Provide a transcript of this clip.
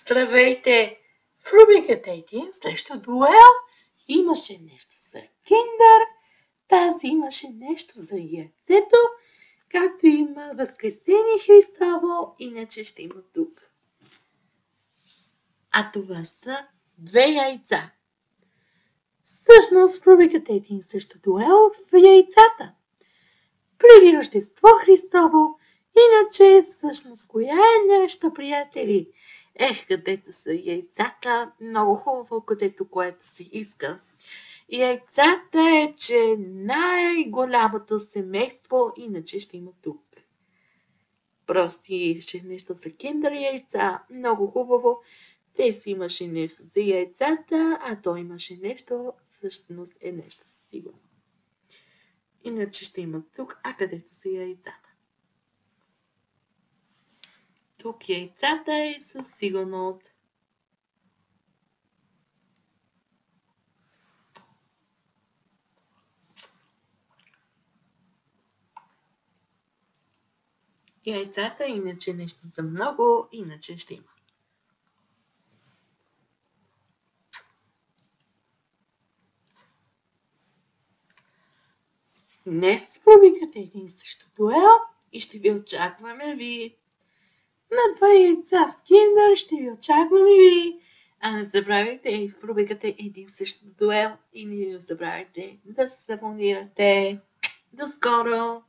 Здравейте! В рубриката Един срещу дуел имаше нещо за киндър, тази имаше нещо за яйцето, както има Възкресение Христово, иначе ще има тук. А това са 2 яйца. Всъщност в рубриката Един срещу дуел в яйцата. Преди Рождество Христово, иначе всъщност коя е нещо, приятели? Където са яйцата, много хубаво, където което си иска. Яйцата е, че най-голямото семейство, иначе ще има тук. Прости ще нещо за киндър яйца, много хубаво. Те си имаше нещо за яйцата, а той имаше нещо, всъщност е нещо сигурно. Иначе ще има тук, а където са яйцата. Тук яйцата е със сигурност. Яйцата иначе нещо за много, иначе ще има. Днес в рубриката Един срещу дуел и ще ви очакваме ви. На 2 яйца с киндър ще ви очакваме ви. А не забравяйте в рубриката Един срещу дуел и не забравяйте да се абонирате. До скоро!